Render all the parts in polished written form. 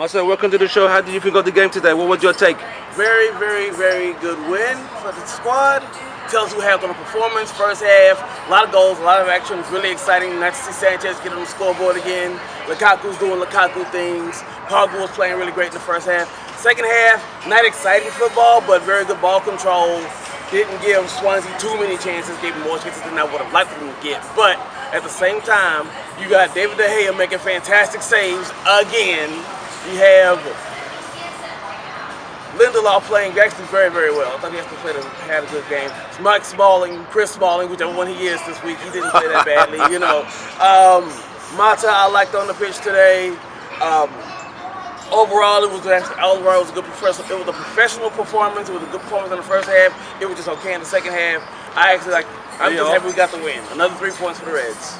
Marcel, welcome to the show. How did you think of the game today? What was your take? Very, very, very good win for the squad. Tells you half on the performance. First half, a lot of goals, a lot of action. Really exciting. Nice to see Sanchez get on the scoreboard again. Lukaku's doing Lukaku things. Pogba was playing really great in the first half. Second half, not exciting football, but very good ball control. Didn't give Swansea too many chances. Gave him more chances than I would have liked them to get. But at the same time, you got David De Gea making fantastic saves again. You have Lindelof playing actually very, very well. I thought he had a good game. Mike Smalling, Chris Smalling, whichever one he is this week, he didn't play that badly, you know. Manutd I liked on the pitch today. Overall, it was a good professional. It was a professional performance. It was a good performance in the first half. It was just okay in the second half. I'm just happy we got the win. Another 3 points for the Reds.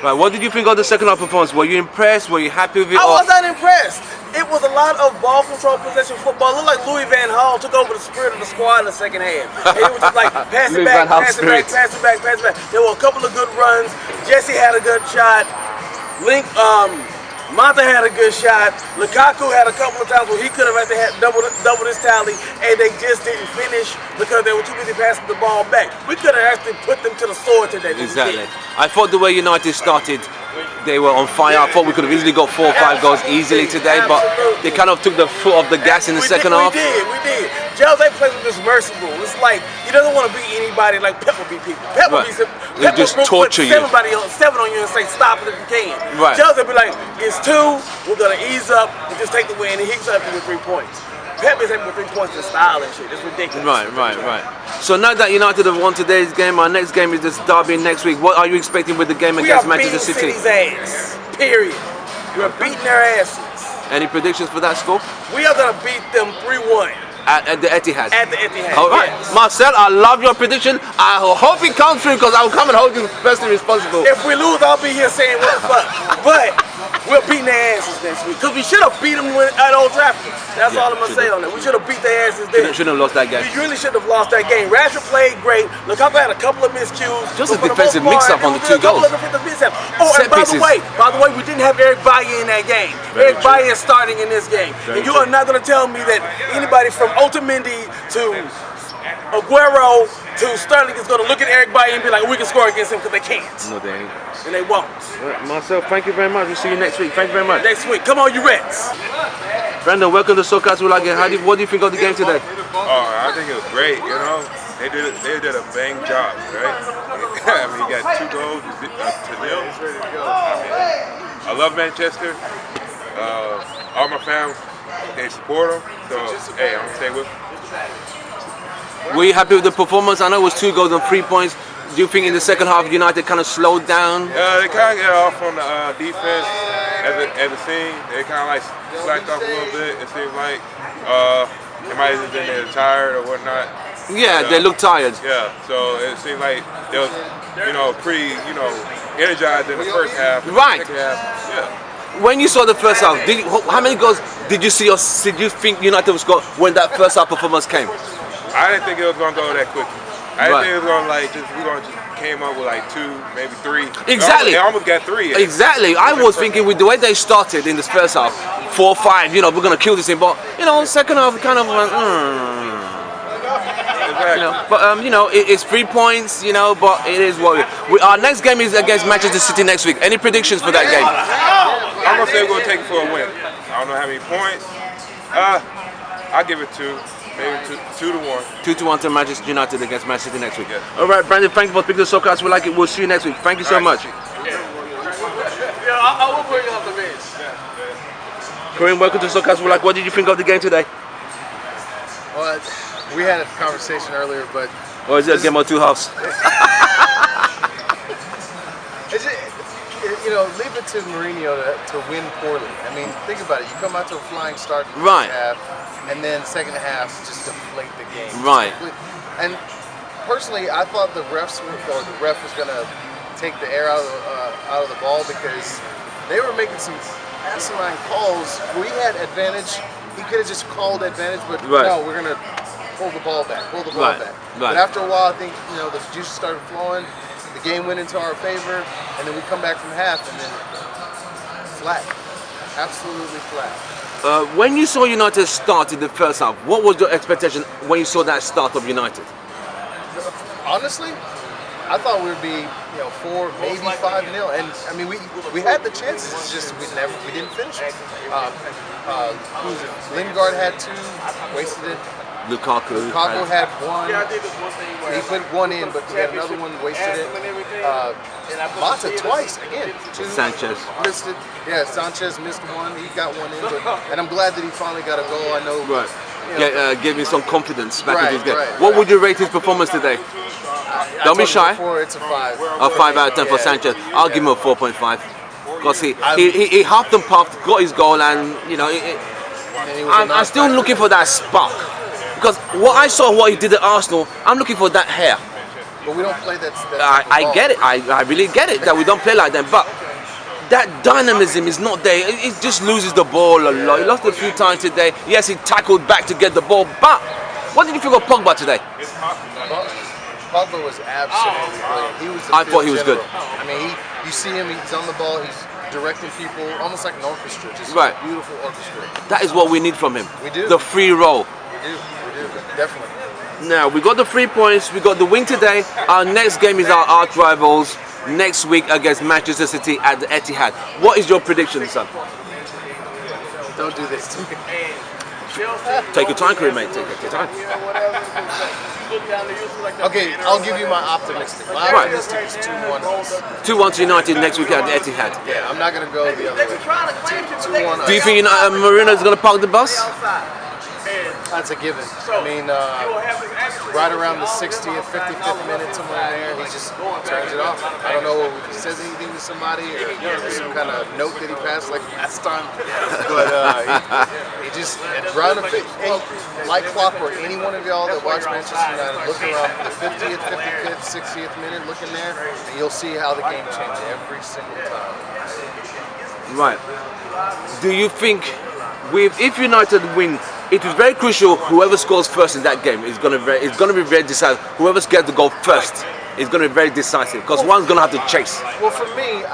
Right, what did you think of the second half performance? Were you impressed? Were you happy with it? I was not impressed. It was a lot of ball control, possession football. It looked like Louis Van Gaal took over the spirit of the squad in the second half. And it was just like pass it back, pass it back, pass it back, pass it back. There were a couple of good runs. Jesse had a good shot. Manutd had a good shot. Lukaku had a couple of times where he could have actually had double his tally, and they just didn't finish because they were too busy passing the ball back. We could have actually put them to the sword today. Exactly. I thought the way United started, they were on fire. I thought we could have easily got 4 or 5 goals easily today, but they kind of took the foot off the gas in the second half. We did. Jose plays with this mercy rule. It's like he doesn't want to beat anybody like Pep will beat people. Pep will They just torture you. 7 on you and say stop it if you can. Right. Jose will be like, it's 2, we're going to ease up and just take the win, and he's happy with 3 points. Pep is happy with 3 points in style and shit. It's ridiculous. Right. So now that United have won today's game, our next game is this derby next week. What are you expecting with the game against Manchester City? We are beating City's ass. Period. We're beating their asses. Any predictions for that score? We are going to beat them 3-1. At the Etihad. At the Etihad. All right, yes. Marcel, I love your prediction. I hope it comes through because I'll come and hold you personally responsible. If we lose, I'll be here saying what the fuck. But we're beating their asses next week because we should have beat them at Old Trafford. That's all I'm gonna say on it. We should have beat their asses there. Shouldn't have lost that game. We really should have lost that game. Rashford played great. Lukaku had a couple of miscues. Just a defensive mix-up on the 2 goals. Oh, and by the way, we didn't have Eric Bailly in that game. Eric Bailly is starting in this game. And you are not gonna tell me that anybody from Otamendi to Aguero to Sterling is going to look at Eric Bailly and be like, we can score against him because they can't. No, they ain't. And they won't. All right, Marcel, thank you very much. We'll see you next week. Thank you very much. Next week. Come on, you Reds. Brandon, welcome to S.A.W.L.I. What do you think of the game today? Oh, I think it was great, you know. They did a bang job, right? I mean, you got 2 goals to 0. I love Manchester. All my fans, they support them. So, hey, I'm going to stay with them. Were you happy with the performance? I know it was 2 goals and 3 points. Do you think in the second half United kind of slowed down? Yeah, they kind of got off on the defense as a team. They kind of like slacked off a little bit. It seemed like they might have been tired or whatnot. Yeah, they looked tired. Yeah, so it seemed like they was, pretty, energized in the first half. Right. Second half, yeah. When you saw the first half, how many goals did you see or did you think United was scored when that first half performance came? I didn't think it was going to go that quickly. I didn't think it was going to just came up with like 2, maybe 3. Exactly. They almost got 3. Exactly. I was thinking with the way they started in this first half, 4 or 5, we're going to kill this thing. But, second half kind of went, Exactly. It's 3 points, but it is what our next game is against Manchester City next week. Any predictions for that game? I'm going to say we're going to take it for a win. I don't know how many points. I'll give it 2. Maybe 2-1. 2-1 to Manchester United against Man City next week. Yeah. All right, Brandon, thank you for speaking to Soccer. We like it. We'll see you next week. Thank you so much. Yeah, I will bring you off the bench. Kareem, welcome to Soccer. We like. What did you think of the game today? Well, we had a conversation earlier, but... Or is it a game of 2 halves? Leave it to Mourinho to win poorly. I mean, think about it. You come out to a flying start in the Right. first half, and then second half just deflate the game. Right. And personally, I thought the ref was going to take the air out of the ball because they were making some asinine calls. We had advantage. He could have just called advantage, but no, we're going to pull the ball back, back. Right. But after a while, I think the juice started flowing. The game went into our favor, and then we come back from half, and then flat, absolutely flat. When you saw United start in the first half, what was your expectation when you saw that start of United? Honestly, I thought we would be, 4, maybe 5-0, and I mean we had the chances. It's just we didn't finish it. Who was it? Lingard had 2, wasted it. Lukaku had 1. He put 1 in, but he had another one, wasted it. Manutd twice again. 2. Sanchez missed it. Yeah, Sanchez missed 1. He got 1 in, and I'm glad that he finally got a goal. I know. Right. Gave me some confidence back in his game. Right. What would you rate his performance today? Don't be shy. Before, it's a 5. A 5 out of 10 for Sanchez. I'll give him a 4.5 because he half and puffed, got his goal, and I'm still looking for that spark because what he did at Arsenal, I'm looking for that hair. But we don't play that. I get it. I really get it that we don't play like that, but that dynamism is not there. It just loses the ball a lot. He lost a few times today. Yes, he tackled back to get the ball, but what did you think of Pogba today? Pogba was absolutely brilliant. He was. I thought he was good. I mean, you see him. He's on the ball. He's directing people, almost like an orchestra. Just right. A beautiful orchestra. That is what we need from him. We do. The free roll. We do, definitely. Now we got the 3 points. We got the win today. Our next game is our arch rivals next week against Manchester City at the Etihad. What is your prediction, son? Don't do this to me. Take your time, Kareem, mate. Take your time. Okay, I'll give you my optimistic. My optimistic is 2-1. 2-1 to United next week at the Etihad. Yeah, I'm not going to go the other way. 2-1. Do you think Mourinho is going to park the bus? That's a given. I mean, right around the 60th, 55th minute, somewhere in there, he just turns it off. I don't know if he says anything to somebody or some kind of note that he passed like last time, but he just, around the, like clockwork, any one of y'all that watch Manchester United, look around the 50th, 55th, 60th minute, look in there, and you'll see how the game changes every single time. Right. Do you think, if United win, it is very crucial whoever scores first in that game is going to be very decisive. Whoever gets the goal first is going to be very decisive because one's going to have to chase. Well, for me,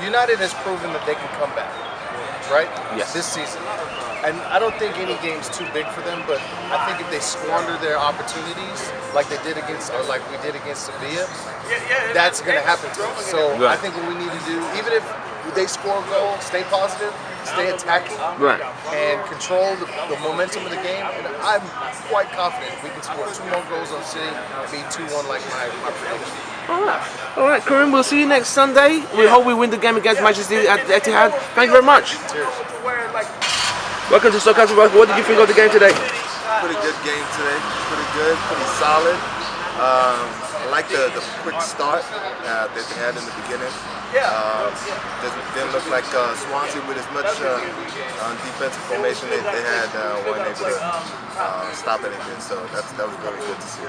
United has proven that they can come back, right? Yes. This season. And I don't think any game's too big for them, but I think if they squander their opportunities like they did against, or like we did against Sevilla, that's going to happen to us. So I think what we need to do, even if they score a goal, stay positive, stay attacking, and control the momentum of the game. And I'm quite confident we can score 2 more goals on City and be 2-1 like my prediction. All right, Kareem, we'll see you next Sunday. We hope we win the game against Manchester City at the Etihad. Thank you very much. Cheers. Welcome to Soccer. What did you think of the game today? Pretty good game today. Pretty good, pretty solid. I like the quick start that they had in the beginning. Didn't look like Swansea with as much defensive formation they had weren't able to stop anything. So that was really good to see.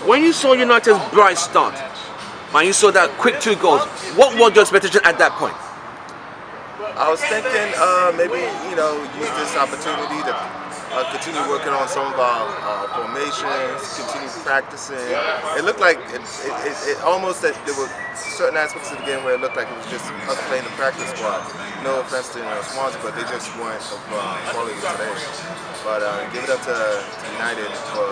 When you saw United's bright start, and you saw that quick 2 goals, what was your expectation at that point? I was thinking maybe use this opportunity to continue working on some of our formations, continue practicing. It looked like it almost that there were certain aspects of the game where it looked like it was just us playing the practice squad. No offense to Swans, but they just weren't of quality today. But give it up to United for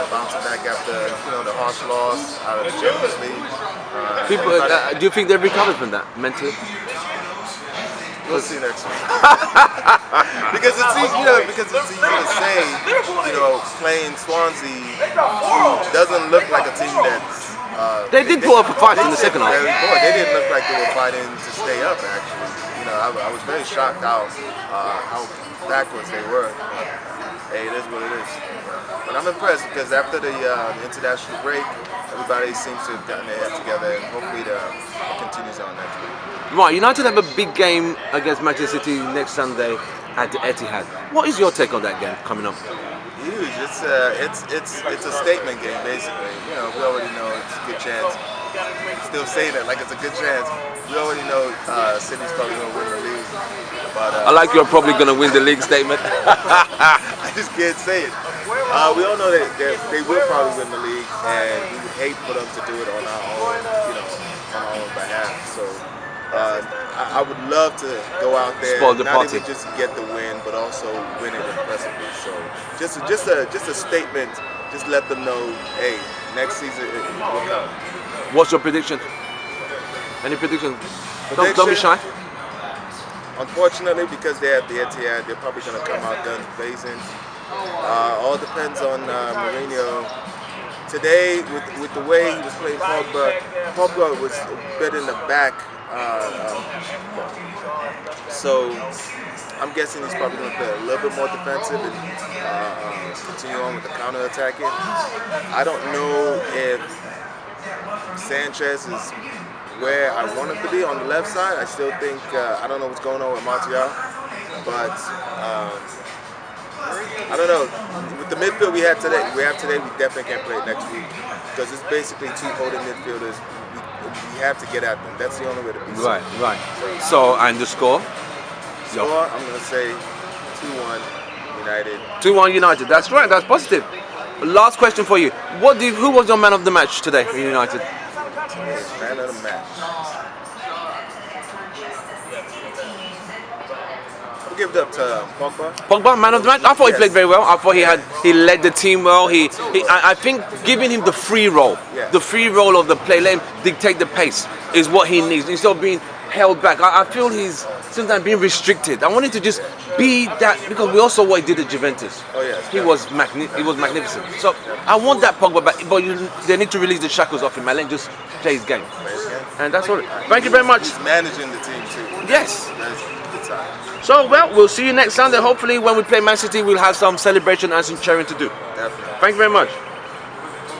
bouncing back after the harsh loss out of the Champions League. Do you think they've recovered from that mentally? We'll see next week. because it's easy, because it's easy to say, playing Swansea doesn't look like a team that's. They did pull up a fight in the second half. They didn't look like they were fighting to stay up. Actually, I was very shocked how backwards they were. Hey, it is what it is. But I'm impressed because after the international break, everybody seems to have gotten their head together, and hopefully it continues on next week. Right, United have a big game against Manchester City next Sunday at the Etihad. What is your take on that game coming up? Huge. It's a statement game basically. We already know it's a good chance. Still saying that like it's a good chance. We already know City's probably going to win the league. But I like you're probably going to win the league statement. I just can't say it. We all know that they will probably win the league, and we would hate for them to do it on our own, on our own behalf. So I would love to go out there, Spoil the not party. even just get the win, but also win it impressively. So just a statement. Just let them know, hey, next season it will come. What's your prediction? Any predictions? Don't be shy. Unfortunately, because they're at the Etihad, they're probably going to come out guns blazing. All depends on Mourinho. Today, with the way he was playing Pogba was a bit in the back. So I'm guessing he's probably going to play a little bit more defensive and continue on with the counter-attacking. I don't know if Sanchez is where I want him to be on the left side. I still think, I don't know what's going on with Manutd, but I don't know. With the midfield we have today, we definitely can't play next week because it's basically two holding midfielders. We have to get at them. That's the only way to be safe. Right. So, and the score? Score, I'm going to say 2-1 United. 2-1 United. That's right. That's positive. Last question for you. Who was your man of the match today in United? Man of the match. I'll give it up to Pogba. Pogba, man of the match. I thought he played very well. I thought he led the team well. I think giving him the free role, the free role of the play, let him dictate the pace, is what he needs instead of being held back. I feel he's sometimes being restricted. I want him to just be that, because we also saw what he did at Juventus. Oh yes, he was magnificent. So I want that Pogba back, but they need to release the shackles off him and let him just play his game. And that's all. Thank you very much. He's managing the team too. Yes. That's a good time. So, well, we'll see you next Sunday. Hopefully, when we play Man City, we'll have some celebration and some cheering to do. Definitely. Thank you very much.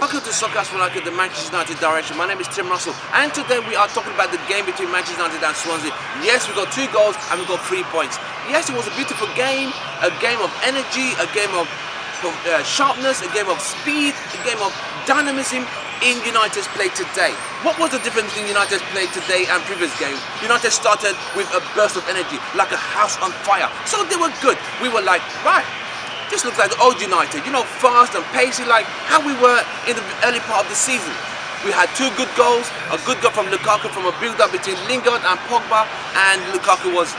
Welcome to S.A.W.L.I, the Manchester United direction. My name is Tim Russell, and today we are talking about the game between Manchester United and Swansea. Yes, we got 2 goals and we got 3 points. Yes, it was a beautiful game, a game of energy, a game of sharpness, a game of speed, a game of dynamism in United's play today. What was the difference in United's play today and previous games? United started with a burst of energy, like a house on fire. So they were good. We were like, right, this looks like the old United, you know, fast and pacey, like how we were in the early part of the season. We had 2 good goals, a good goal from Lukaku from a build-up between Lingard and Pogba, and Lukaku was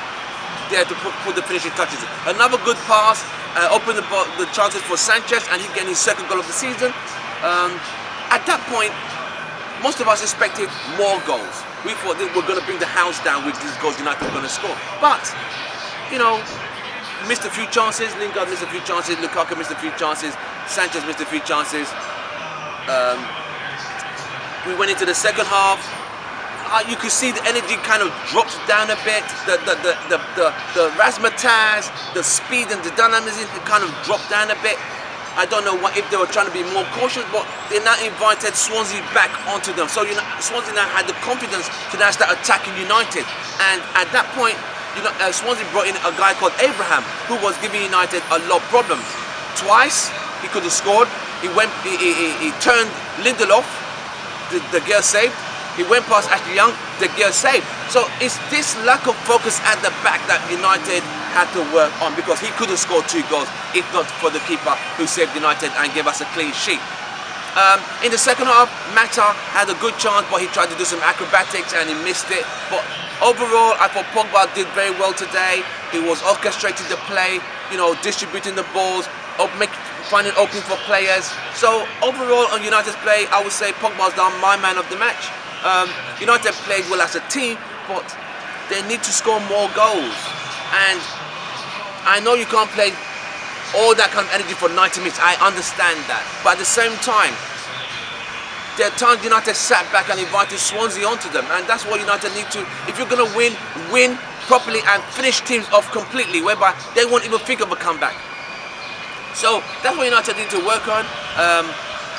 there to put the finishing touches. Another good pass, opened the chances for Sanchez, and he getting his 2nd goal of the season. At that point, most of us expected more goals. We thought they were going to bring the house down with these goals United were going to score. But, you know, missed a few chances. Lingard missed a few chances. Lukaku missed a few chances. Sanchez missed a few chances. We went into the second half. You could see the energy kind of dropped down a bit. The razzmatazz, the speed and the dynamism kind of dropped down a bit. I don't know if they were trying to be more cautious, but they now invited Swansea back onto them. So Swansea now had the confidence to now start attacking United. And at that point, Swansea brought in a guy called Abraham, who was giving United a lot of problems. Twice he could have scored. He turned Lindelof, the girl saved. He went past Ashley Young, the girl saved. So it's this lack of focus at the back that United had to work on, because he could have scored 2 goals if not for the keeper who saved United and gave us a clean sheet. In the second half, Mata had a good chance, but he tried to do some acrobatics and he missed it. But overall, I thought Pogba did very well today. He was orchestrating the play, distributing the balls, finding openings for players. So overall, on United's play, I would say Pogba's done my man of the match. United played well as a team, but they need to score more goals. And I know you can't play all that kind of energy for 90 minutes. I understand that. But at the same time, there are times United sat back and invited Swansea onto them. And that's what United need to, if you're going to win properly and finish teams off completely, whereby they won't even think of a comeback. So that's what United need to work on.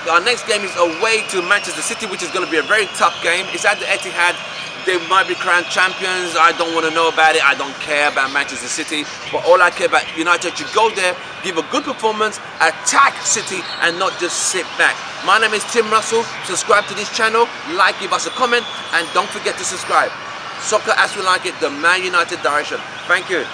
Our next game is away to Manchester City, which is going to be a very tough game. It's at the Etihad. They might be crowned champions. I don't want to know about it. I don't care about Manchester City. But all I care about, United should go there, give a good performance, attack City, and not just sit back. My name is Tim Russell. Subscribe to this channel, like, give us a comment, and don't forget to subscribe. Soccer as we like it, the Man United direction. Thank you.